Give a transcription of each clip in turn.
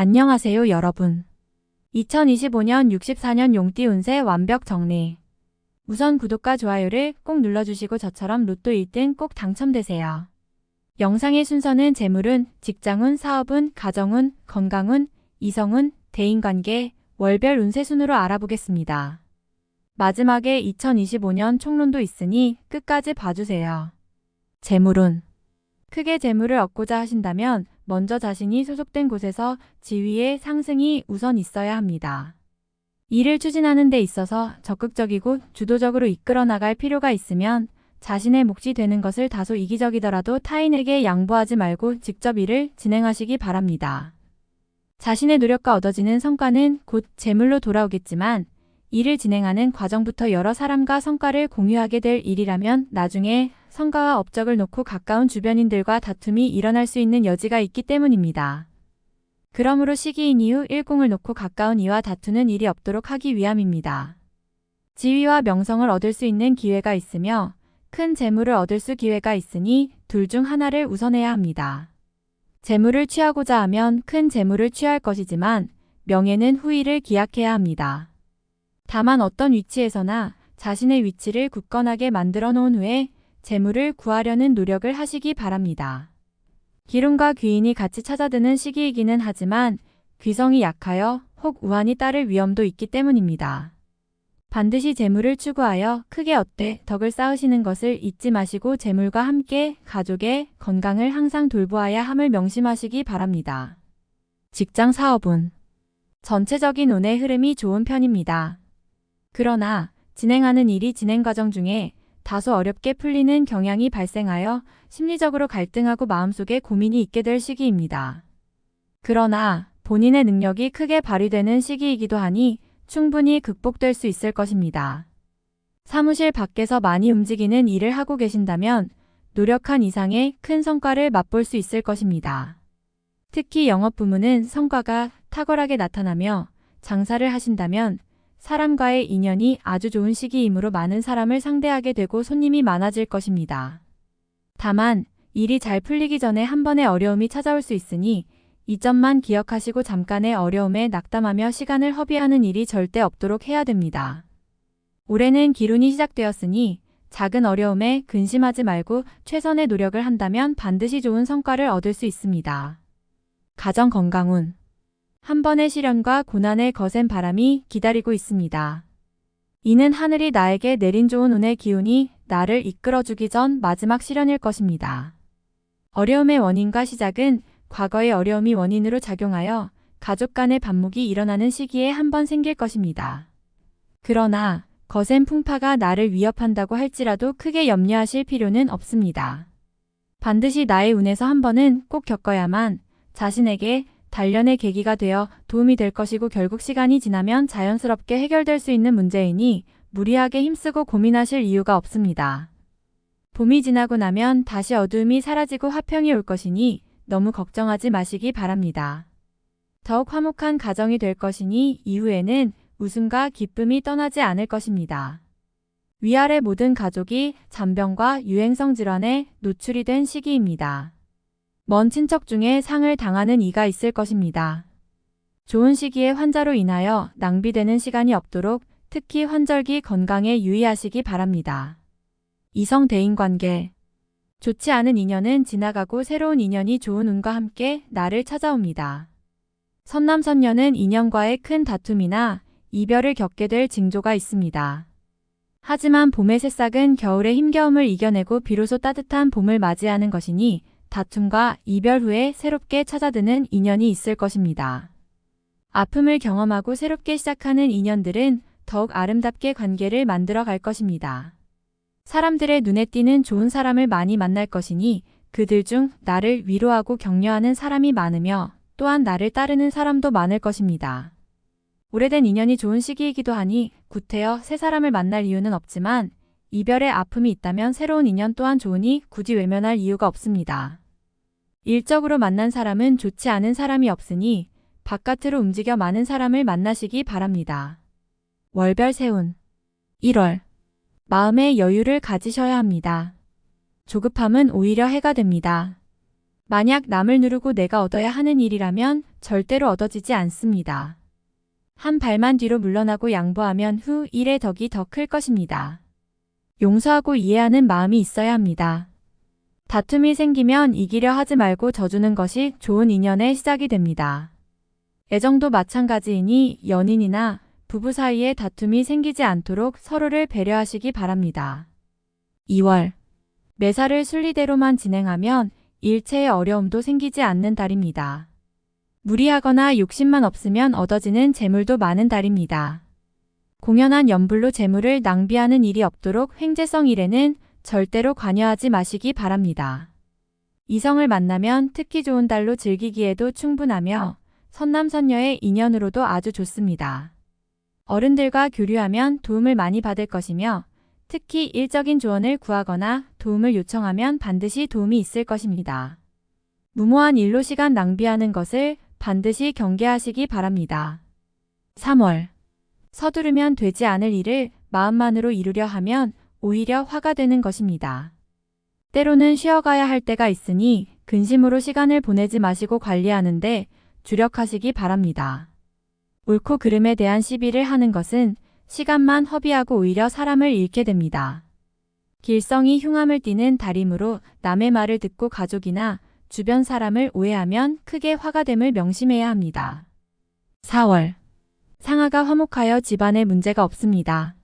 안녕하세요, 여러분. 2025년 64년 용띠 운세 완벽 정리. 우선 구독과 좋아요를 꼭 눌러주시고 저처럼 로또 1등 꼭 당첨되세요. 영상의 순서는 재물운, 직장운, 사업운, 가정운, 건강운, 이성운, 대인관계, 월별 운세 순으로 알아보겠습니다. 마지막에 2025년 총론도 있으니 끝까지 봐주세요. 재물운. 크게 재물을 얻고자 하신다면 먼저 자신이 소속된 곳에서 지위의 상승이 우선 있어야 합니다. 일을 추진하는 데 있어서 적극적이고 주도적으로 이끌어 나갈 필요가 있으면 자신의 몫이 되는 것을 다소 이기적이더라도 타인에게 양보하지 말고 직접 일을 진행하시기 바랍니다. 자신의 노력과 얻어지는 성과는 곧 재물로 돌아오겠지만 일을 진행하는 과정부터 여러 사람과 성과를 공유하게 될 일이라면 나중에 성과와 업적을 놓고 가까운 주변인들과 다툼이 일어날 수 있는 여지가 있기 때문입니다. 그러므로 시기인 이후 일공을 놓고 가까운 이와 다투는 일이 없도록 하기 위함입니다. 지위와 명성을 얻을 수 있는 기회가 있으며 큰 재물을 얻을 수 기회가 있으니 둘 중 하나를 우선해야 합니다. 재물을 취하고자 하면 큰 재물을 취할 것이지만 명예는 후일을 기약해야 합니다. 다만 어떤 위치에서나 자신의 위치를 굳건하게 만들어 놓은 후에 재물을 구하려는 노력을 하시기 바랍니다. 기름과 귀인이 같이 찾아드는 시기이기는 하지만 귀성이 약하여 혹 우환이 따를 위험도 있기 때문입니다. 반드시 재물을 추구하여 크게 얻되 덕을 쌓으시는 것을 잊지 마시고 재물과 함께 가족의 건강을 항상 돌보아야 함을 명심하시기 바랍니다. 직장 사업운. 전체적인 운의 흐름이 좋은 편입니다. 그러나 진행하는 일이 진행 과정 중에 다소 어렵게 풀리는 경향이 발생하여 심리적으로 갈등하고 마음속에 고민이 있게 될 시기입니다. 그러나 본인의 능력이 크게 발휘되는 시기이기도 하니 충분히 극복될 수 있을 것입니다. 사무실 밖에서 많이 움직이는 일을 하고 계신다면 노력한 이상의 큰 성과를 맛볼 수 있을 것입니다. 특히 영업 부문은 성과가 탁월하게 나타나며 장사를 하신다면 사람과의 인연이 아주 좋은 시기이므로 많은 사람을 상대하게 되고 손님이 많아질 것입니다. 다만 일이 잘 풀리기 전에 한 번의 어려움이 찾아올 수 있으니 이 점만 기억하시고 잠깐의 어려움에 낙담하며 시간을 허비하는 일이 절대 없도록 해야 됩니다. 올해는 기운이 시작되었으니 작은 어려움에 근심하지 말고 최선의 노력을 한다면 반드시 좋은 성과를 얻을 수 있습니다. 가정 건강운. 한 번의 시련과 고난을 거센 바람이 기다리고 있습니다. 이는 하늘이 나에게 내린 좋은 운의 기운이 나를 이끌어주기 전 마지막 시련일 것입니다. 어려움의 원인과 시작은 과거의 어려움이 원인으로 작용하여 가족 간의 반목이 일어나는 시기에 한 번 생길 것입니다. 그러나 거센 풍파가 나를 위협한다고 할지라도 크게 염려하실 필요는 없습니다. 반드시 나의 운에서 한 번은 꼭 겪어야만 자신에게 단련의 계기가 되어 도움이 될 것이고 결국 시간이 지나면 자연스럽게 해결될 수 있는 문제이니 무리하게 힘쓰고 고민하실 이유가 없습니다. 봄이 지나고 나면 다시 어두움이 사라지고 화평이 올 것이니 너무 걱정하지 마시기 바랍니다. 더욱 화목한 가정이 될 것이니 이후에는 웃음과 기쁨이 떠나지 않을 것입니다. 위아래 모든 가족이 잔병과 유행성 질환에 노출이 된 시기입니다. 먼 친척 중에 상을 당하는 이가 있을 것입니다. 좋은 시기에 환자로 인하여 낭비되는 시간이 없도록 특히 환절기 건강에 유의하시기 바랍니다. 이성 대인관계. 좋지 않은 인연은 지나가고 새로운 인연이 좋은 운과 함께 나를 찾아옵니다. 선남선녀는 인연과의 큰 다툼이나 이별을 겪게 될 징조가 있습니다. 하지만 봄의 새싹은 겨울의 힘겨움을 이겨내고 비로소 따뜻한 봄을 맞이하는 것이니 다툼과 이별 후에 새롭게 찾아드는 인연이 있을 것입니다. 아픔을 경험하고 새롭게 시작하는 인연들은 더욱 아름답게 관계를 만들어 갈 것입니다. 사람들의 눈에 띄는 좋은 사람을 많이 만날 것이니 그들 중 나를 위로하고 격려하는 사람이 많으며 또한 나를 따르는 사람도 많을 것입니다. 오래된 인연이 좋은 시기이기도 하니 구태여 새 사람을 만날 이유는 없지만 이별의 아픔이 있다면 새로운 인연 또한 좋으니 굳이 외면할 이유가 없습니다. 일적으로 만난 사람은 좋지 않은 사람이 없으니 바깥으로 움직여 많은 사람을 만나시기 바랍니다. 월별 세운. 1월. 마음의 여유를 가지셔야 합니다. 조급함은 오히려 해가 됩니다. 만약 남을 누르고 내가 얻어야 하는 일이라면 절대로 얻어지지 않습니다. 한 발만 뒤로 물러나고 양보하면 후 일의 덕이 더 클 것입니다. 용서하고 이해하는 마음이 있어야 합니다. 다툼이 생기면 이기려 하지 말고 져주는 것이 좋은 인연의 시작이 됩니다. 애정도 마찬가지이니 연인이나 부부 사이에 다툼이 생기지 않도록 서로를 배려하시기 바랍니다. 2월. 매사를 순리대로만 진행하면 일체의 어려움도 생기지 않는 달입니다. 무리하거나 욕심만 없으면 얻어지는 재물도 많은 달입니다. 공연한 연불로 재물을 낭비하는 일이 없도록 횡재성 일에는 절대로 관여하지 마시기 바랍니다. 이성을 만나면 특히 좋은 달로 즐기기에도 충분하며 선남선녀의 인연으로도 아주 좋습니다. 어른들과 교류하면 도움을 많이 받을 것이며 특히 일적인 조언을 구하거나 도움을 요청하면 반드시 도움이 있을 것입니다. 무모한 일로 시간 낭비하는 것을 반드시 경계하시기 바랍니다. 3월. 서두르면 되지 않을 일을 마음만으로 이루려 하면 오히려 화가 되는 것입니다. 때로는 쉬어가야 할 때가 있으니 근심으로 시간을 보내지 마시고 관리하는데 주력하시기 바랍니다. 옳고 그름에 대한 시비를 하는 것은 시간만 허비하고 오히려 사람을 잃게 됩니다. 길성이 흉함을 띠는 달이므로 남의 말을 듣고 가족이나 주변 사람을 오해하면 크게 화가 됨을 명심해야 합니다. 4월. 상하가 화목하여 집안에 문제가 없습니다.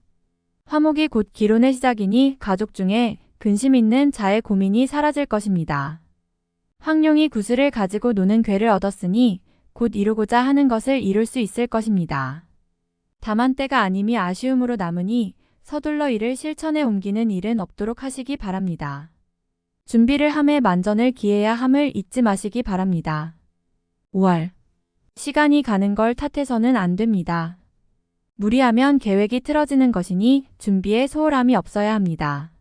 화목이 곧 기론의 시작이니 가족 중에 근심 있는 자의 고민이 사라질 것입니다. 황룡이 구슬을 가지고 노는 괴를 얻었으니 곧 이루고자 하는 것을 이룰 수 있을 것입니다. 다만 때가 아님이 아쉬움으로 남으니 서둘러 이를 실천에 옮기는 일은 없도록 하시기 바랍니다. 준비를 함에 만전을 기해야 함을 잊지 마시기 바랍니다. 5월. 시간이 가는 걸 탓해서는 안 됩니다. 무리하면 계획이 틀어지는 것이니 준비에 소홀함이 없어야 합니다.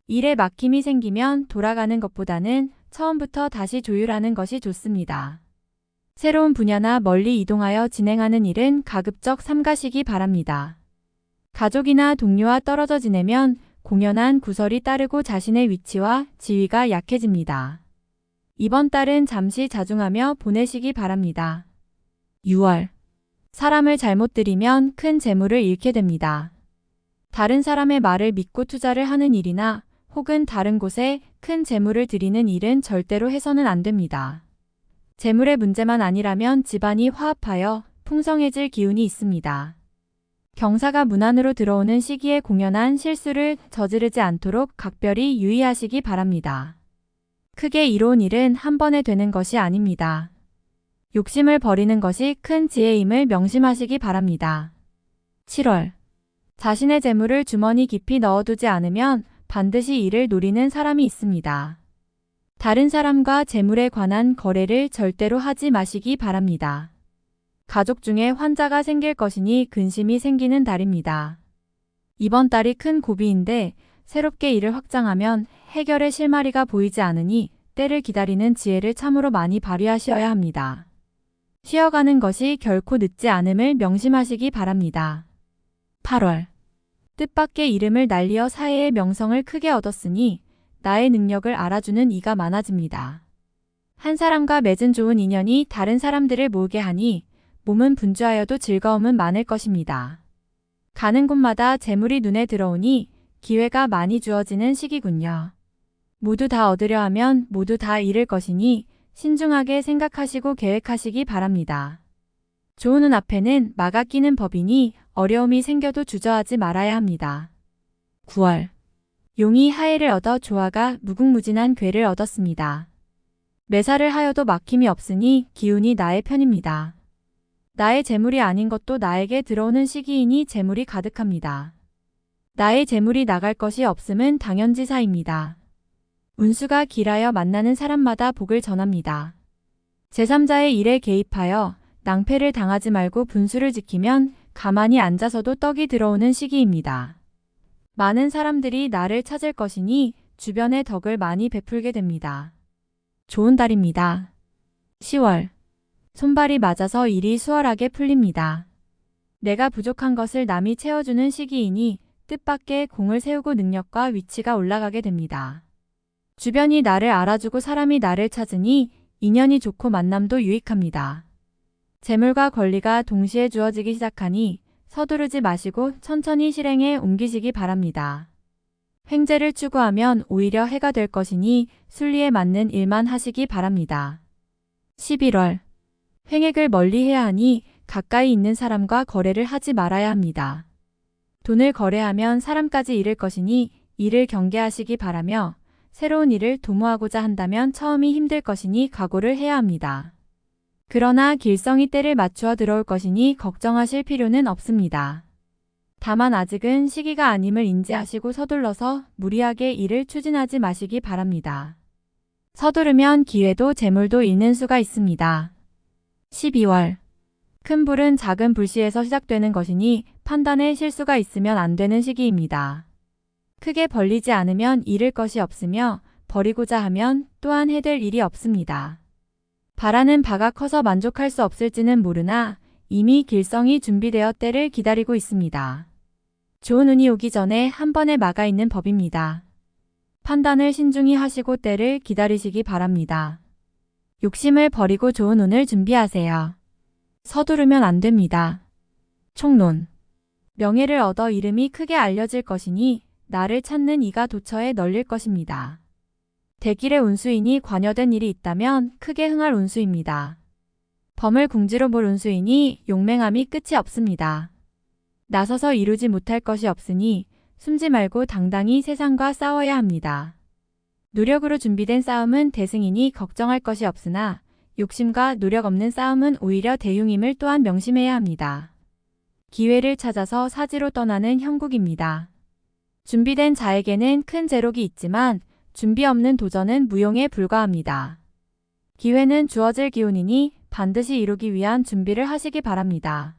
일에 막힘이 생기면 돌아가는 것보다는 처음부터 다시 조율하는 것이 좋습니다. 새로운 분야나 멀리 이동하여 진행하는 일은 가급적 삼가시기 바랍니다. 가족이나 동료와 떨어져 지내면 공연한 구설이 따르고 자신의 위치와 지위가 약해집니다. 이번 달은 잠시 자중하며 보내시기 바랍니다. 6월. 사람을 잘못 들이면 큰 재물을 잃게 됩니다. 다른 사람의 말을 믿고 투자를 하는 일이나 혹은 다른 곳에 큰 재물을 들이는 일은 절대로 해서는 안 됩니다. 재물의 문제만 아니라면 집안이 화합하여 풍성해질 기운이 있습니다. 경사가 문 안으로 들어오는 시기에 공연한 실수를 저지르지 않도록 각별히 유의하시기 바랍니다. 크게 이로운 일은 한 번에 되는 것이 아닙니다. 욕심을 버리는 것이 큰 지혜임을 명심하시기 바랍니다. 7월. 자신의 재물을 주머니 깊이 넣어두지 않으면 반드시 이를 노리는 사람이 있습니다. 다른 사람과 재물에 관한 거래를 절대로 하지 마시기 바랍니다. 가족 중에 환자가 생길 것이니 근심이 생기는 달입니다. 이번 달이 큰 고비인데 새롭게 일을 확장하면 해결의 실마리가 보이지 않으니 때를 기다리는 지혜를 참으로 많이 발휘하셔야 합니다. 쉬어가는 것이 결코 늦지 않음을 명심하시기 바랍니다. 8월. 뜻밖의 이름을 날리어 사회의 명성을 크게 얻었으니 나의 능력을 알아주는 이가 많아집니다. 한 사람과 맺은 좋은 인연이 다른 사람들을 모으게 하니 몸은 분주하여도 즐거움은 많을 것입니다. 가는 곳마다 재물이 눈에 들어오니 기회가 많이 주어지는 시기군요. 모두 다 얻으려 하면 모두 다 잃을 것이니 신중하게 생각하시고 계획하시기 바랍니다. 좋은 운 앞에는 막아 끼는 법이니 어려움이 생겨도 주저하지 말아야 합니다. 9월. 용이 하해를 얻어 조화가 무궁무진한 괴를 얻었습니다. 매사를 하여도 막힘이 없으니 기운이 나의 편입니다. 나의 재물이 아닌 것도 나에게 들어오는 시기이니 재물이 가득합니다. 나의 재물이 나갈 것이 없음은 당연지사입니다. 운수가 길하여 만나는 사람마다 복을 전합니다. 제3자의 일에 개입하여 낭패를 당하지 말고 분수를 지키면 가만히 앉아서도 떡이 들어오는 시기입니다. 많은 사람들이 나를 찾을 것이니 주변의 덕을 많이 베풀게 됩니다. 좋은 달입니다. 10월. 손발이 맞아서 일이 수월하게 풀립니다. 내가 부족한 것을 남이 채워주는 시기이니 뜻밖의 공을 세우고 능력과 위치가 올라가게 됩니다. 주변이 나를 알아주고 사람이 나를 찾으니 인연이 좋고 만남도 유익합니다. 재물과 권리가 동시에 주어지기 시작하니 서두르지 마시고 천천히 실행에 옮기시기 바랍니다. 횡재를 추구하면 오히려 해가 될 것이니 순리에 맞는 일만 하시기 바랍니다. 11월. 횡액을 멀리해야 하니 가까이 있는 사람과 거래를 하지 말아야 합니다. 돈을 거래하면 사람까지 잃을 것이니 이를 경계하시기 바라며 새로운 일을 도모하고자 한다면 처음이 힘들 것이니 각오를 해야 합니다. 그러나 길성이 때를 맞추어 들어올 것이니 걱정하실 필요는 없습니다. 다만 아직은 시기가 아님을 인지하시고 서둘러서 무리하게 일을 추진하지 마시기 바랍니다. 서두르면 기회도 재물도 잃는 수가 있습니다. 12월. 큰 불은 작은 불씨에서 시작되는 것이니 판단에 실수가 있으면 안 되는 시기입니다. 크게 벌리지 않으면 잃을 것이 없으며 버리고자 하면 또한 해될 일이 없습니다. 바라는 바가 커서 만족할 수 없을지는 모르나 이미 길성이 준비되어 때를 기다리고 있습니다. 좋은 운이 오기 전에 한 번에 막아 있는 법입니다. 판단을 신중히 하시고 때를 기다리시기 바랍니다. 욕심을 버리고 좋은 운을 준비하세요. 서두르면 안 됩니다. 총론. 명예를 얻어 이름이 크게 알려질 것이니 나를 찾는 이가 도처에 널릴 것입니다. 대길의 운수인이 관여된 일이 있다면 크게 흥할 운수입니다. 범을 궁지로 볼 운수이니 용맹함이 끝이 없습니다. 나서서 이루지 못할 것이 없으니 숨지 말고 당당히 세상과 싸워야 합니다. 노력으로 준비된 싸움은 대승이니 걱정할 것이 없으나 욕심과 노력 없는 싸움은 오히려 대흉임을 또한 명심해야 합니다. 기회를 찾아서 사지로 떠나는 형국입니다. 준비된 자에게는 큰 재록이 있지만 준비 없는 도전은 무용에 불과합니다. 기회는 주어질 기운이니 반드시 이루기 위한 준비를 하시기 바랍니다.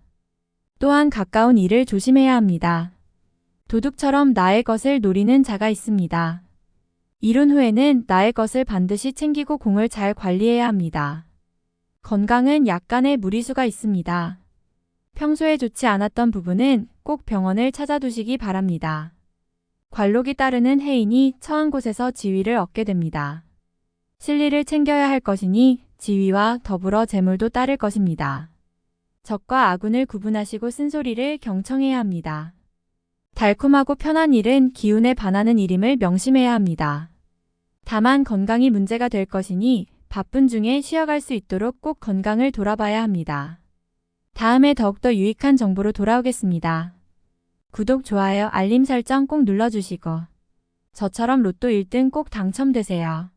또한 가까운 일을 조심해야 합니다. 도둑처럼 나의 것을 노리는 자가 있습니다. 이룬 후에는 나의 것을 반드시 챙기고 공을 잘 관리해야 합니다. 건강은 약간의 무리수가 있습니다. 평소에 좋지 않았던 부분은 꼭 병원을 찾아두시기 바랍니다. 관록이 따르는 해인이 처한 곳에서 지위를 얻게 됩니다. 실리를 챙겨야 할 것이니 지위와 더불어 재물도 따를 것입니다. 적과 아군을 구분하시고 쓴소리를 경청해야 합니다. 달콤하고 편한 일은 기운에 반하는 일임을 명심해야 합니다. 다만 건강이 문제가 될 것이니 바쁜 중에 쉬어갈 수 있도록 꼭 건강을 돌아봐야 합니다. 다음에 더욱더 유익한 정보로 돌아오겠습니다. 구독, 좋아요, 알림 설정 꼭 눌러주시고 저처럼 로또 1등 꼭 당첨되세요.